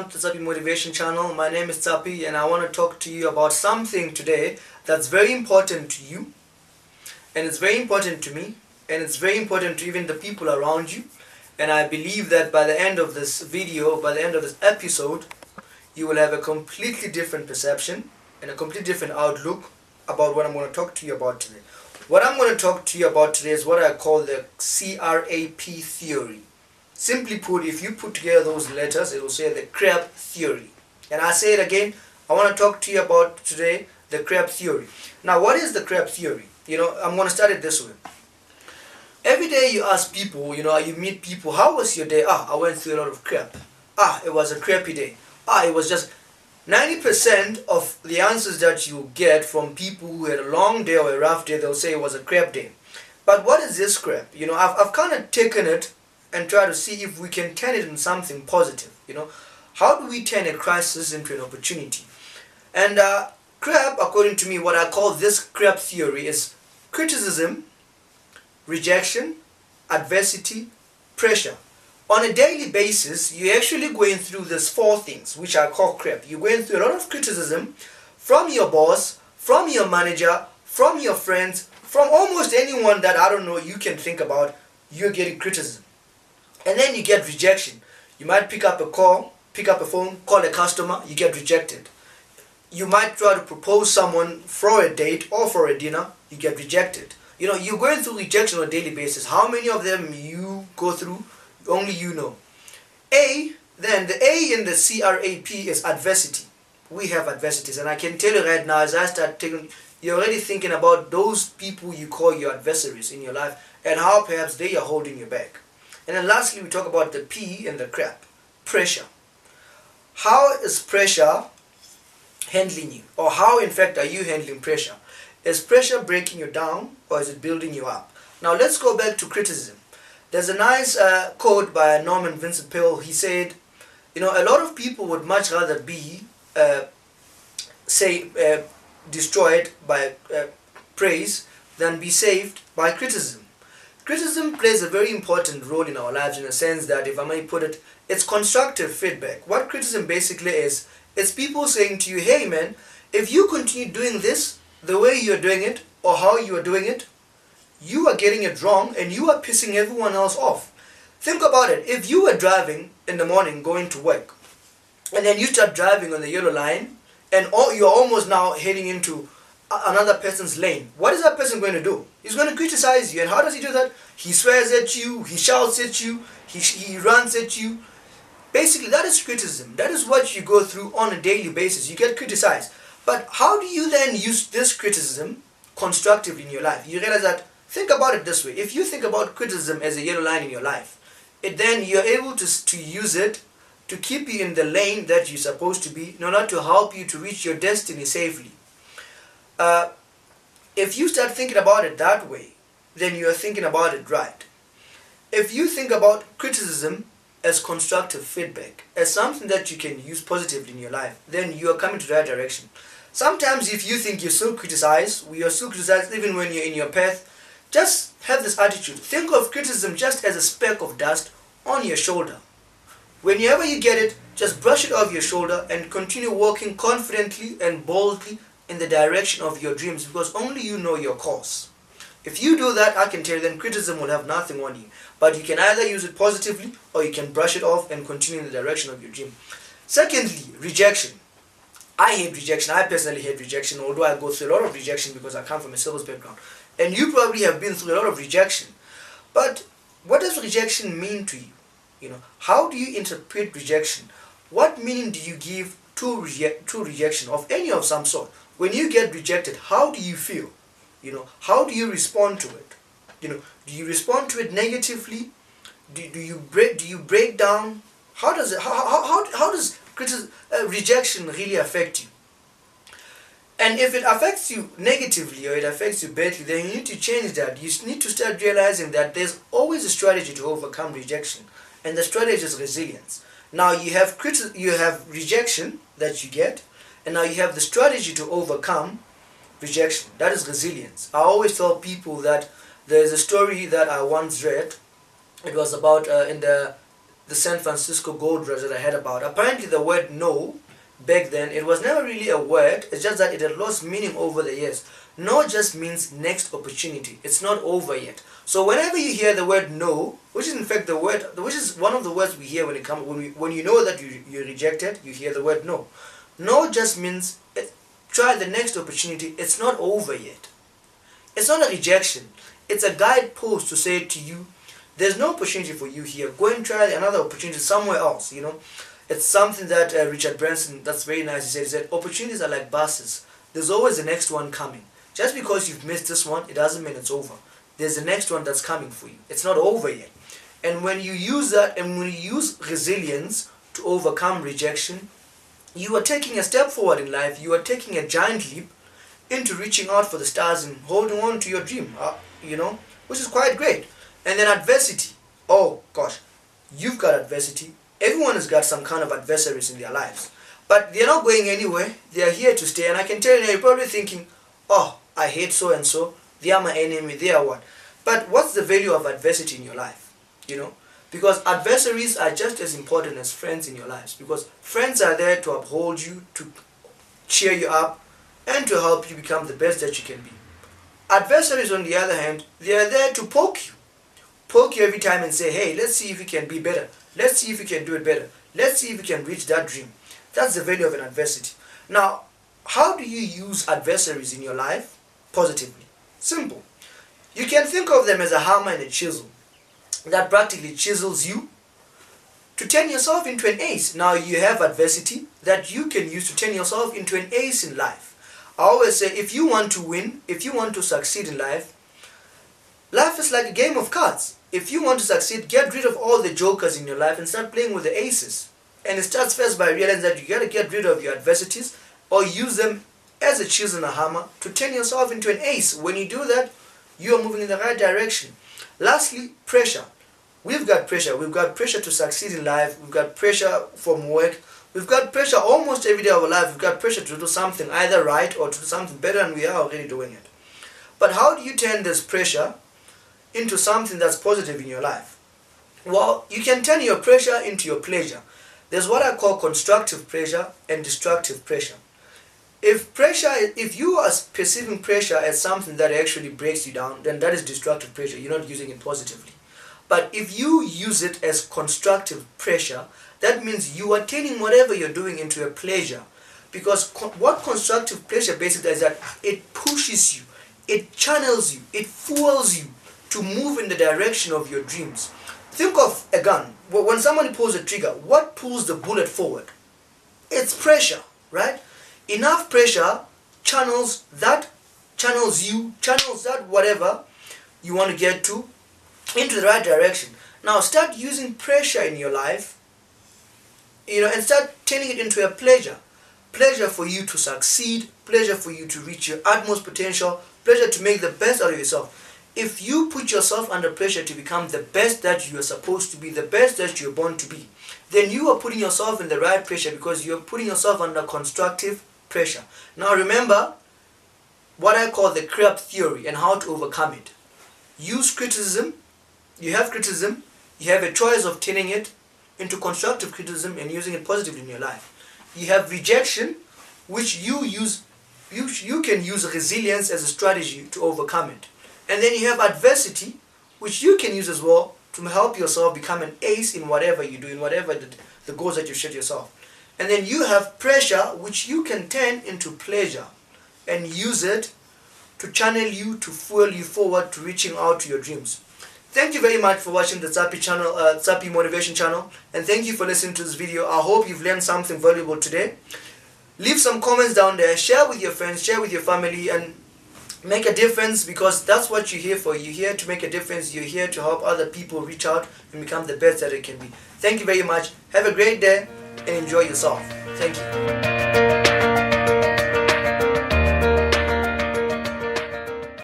welcome to C.R.A.P Motivation Channel. My name is C.R.A.P and I want to talk to you about something today that's very important to you, and it's very important to me, and it's very important to even the people around you. And I believe that by the end of this video, by the end of this episode, you will have a completely different perception and a completely different outlook about what I'm going to talk to you about today. What I'm going to talk to you about today is what I call the C.R.A.P theory. Simply put, if you put together those letters, it will say the C.R.A.P theory. And I say it again, I want to talk to you about today the C.R.A.P theory. Now, what is the C.R.A.P theory? I'm going to start it this way. Every day you ask people, you meet people, how was your day? I went through a lot of C.R.A.P. It was a crappy day. It was just 90% of the answers that you get from people who had a long day or a rough day, they'll say it was a C.R.A.P day. But what is this C.R.A.P? I've kind of taken it and try to see if we can turn it into something positive. How do we turn a crisis into an opportunity? And C.R.A.P, according to me, what I call this C.R.A.P theory is criticism, rejection, adversity, pressure. On a daily basis, you're actually going through these four things, which I call C.R.A.P. You're going through a lot of criticism from your boss, from your manager, from your friends, from almost anyone that you can think about. You're getting criticism. And then you get rejection. You might pick up a phone, call a customer, you get rejected. You might try to propose someone for a date or for a dinner, you get rejected. You're going through rejection on a daily basis. How many of them you go through, only you know. Then the A in the C.R.A.P is adversity. We have adversities, and I can tell you right now, as I start taking, you're already thinking about those people you call your adversaries in your life and how perhaps they are holding you back. And then lastly, we talk about the P in the C.R.A.P, pressure. How is pressure handling you? Or how, in fact, are you handling pressure? Is pressure breaking you down, or is it building you up? Now, let's go back to criticism. There's a nice quote by Norman Vincent Peale. He said, a lot of people would much rather be, destroyed by praise than be saved by criticism. Criticism plays a very important role in our lives in a sense that, if I may put it, it's constructive feedback. What criticism basically is, it's people saying to you, hey man, if you continue doing this the way you're doing it or how you are doing it, you are getting it wrong and you are pissing everyone else off. Think about it. If you were driving in the morning going to work and then you start driving on the yellow line and you're almost now heading into another person's lane, what is that person going to do? He's going to criticize you. And how does he do that? He swears at you, he shouts at you, he runs at you. Basically, that is criticism. That is what you go through on a daily basis. You get criticized. But how do you then use this criticism constructively in your life? You realize that, think about it this way. If you think about criticism as a yellow line in your life, then you're able to use it to keep you in the lane that you're supposed to be in order to help you to reach your destiny safely. If you start thinking about it that way, then you are thinking about it right. If you think about criticism as constructive feedback, as something that you can use positively in your life, then you are coming to that direction. Sometimes if you think you're still criticized even when you're in your path, just have this attitude. Think of criticism just as a speck of dust on your shoulder. Whenever you get it, just brush it off your shoulder and continue walking confidently and boldly in the direction of your dreams, because only you know your course. If you do that, I can tell you, then criticism will have nothing on you. But you can either use it positively or you can brush it off and continue in the direction of your dream. Secondly, rejection. I hate rejection. I personally hate rejection, although I go through a lot of rejection because I come from a sales background. And you probably have been through a lot of rejection. But what does rejection mean to you? How do you interpret rejection? What meaning do you give to rejection of any of some sort? When you get rejected, how do you feel? How do you respond to it? Do you respond to it negatively? Do you break down? How does rejection really affect you? And if it affects you negatively or it affects you badly, then you need to change that. You need to start realizing that there's always a strategy to overcome rejection, and the strategy is resilience. Now you have rejection that you get, and now you have the strategy to overcome rejection. That is resilience. I always tell people that there's a story that I once read. It was about in the the San Francisco gold rush that I heard about. Apparently the word no, back then, it was never really a word. It's just that it had lost meaning over the years. No just means next opportunity. It's not over yet. So whenever you hear the word no, which is in fact the word, which is one of the words we hear when it comes, when you know that you're rejected, you hear the word no. No just means try the next opportunity. It's not over yet. It's not a rejection. It's a guidepost to say to you, there's no opportunity for you here. Go and try another opportunity somewhere else. It's something that Richard Branson, that's very nice, he said, opportunities are like buses. There's always the next one coming. Just because you've missed this one, it doesn't mean it's over. There's the next one that's coming for you. It's not over yet. And when you use that, and when you use resilience to overcome rejection, you are taking a step forward in life. You are taking a giant leap into reaching out for the stars and holding on to your dream, which is quite great. And then adversity. Oh gosh, you've got adversity. Everyone has got some kind of adversaries in their lives. But they're not going anywhere. They are here to stay. And I can tell you, you're probably thinking, oh, I hate so and so. They are my enemy. They are what? But what's the value of adversity in your life? Because adversaries are just as important as friends in your lives. Because friends are there to uphold you, to cheer you up, and to help you become the best that you can be. Adversaries, on the other hand, they are there to poke you. Poke you every time and say, hey, let's see if we can be better. Let's see if we can do it better. Let's see if we can reach that dream. That's the value of an adversity. Now, how do you use adversaries in your life positively? Simple. You can think of them as a hammer and a chisel that practically chisels you to turn yourself into an ace. Now, you have adversity that you can use to turn yourself into an ace in life. I always say, if you want to win, if you want to succeed in life, life is like a game of cards. If you want to succeed, get rid of all the jokers in your life and start playing with the aces. And it starts first by realizing that you got to get rid of your adversities or use them as a chisel and a hammer to turn yourself into an ace. When you do that, you are moving in the right direction. Lastly, pressure. We've got pressure. We've got pressure to succeed in life. We've got pressure from work. We've got pressure almost every day of our life. We've got pressure to do something either right or to do something better, and we are already doing it. But how do you turn this pressure into something that's positive in your life? Well, you can turn your pressure into your pleasure. There's what I call constructive pressure and destructive pressure. If you are perceiving pressure as something that actually breaks you down, then that is destructive pressure. You're not using it positively. But if you use it as constructive pressure, that means you are turning whatever you're doing into a pleasure. Because what constructive pressure basically is that it pushes you, it channels you, it fuels you to move in the direction of your dreams. Think of a gun. When somebody pulls a trigger, what pulls the bullet forward? It's pressure, right? Enough pressure channels that whatever you want to get to into the right direction. Now start using pressure in your life, and start turning it into a pleasure. Pleasure for you to succeed, pleasure for you to reach your utmost potential, pleasure to make the best out of yourself. If you put yourself under pressure to become the best that you are supposed to be, the best that you're born to be, then you are putting yourself in the right pressure because you're putting yourself under constructive pressure. Now remember what I call the C.R.A.P theory and how to overcome it. Use criticism. You have criticism. You have a choice of turning it into constructive criticism and using it positively in your life. You have rejection, which you can use resilience as a strategy to overcome it. And then you have adversity, which you can use as well to help yourself become an ace in whatever you do, in whatever the goals that you set yourself. And then you have pressure, which you can turn into pleasure and use it to channel you, to fuel you forward to reaching out to your dreams. Thank you very much for watching the C.R.A.P channel, C.R.A.P Motivation channel, and thank you for listening to this video. I hope you've learned something valuable today. Leave some comments down there, share with your friends, share with your family, and make a difference, because that's what you're here for. You're here to make a difference. You're here to help other people reach out and become the best that they can be. Thank you very much. Have a great day and enjoy yourself. Thank you.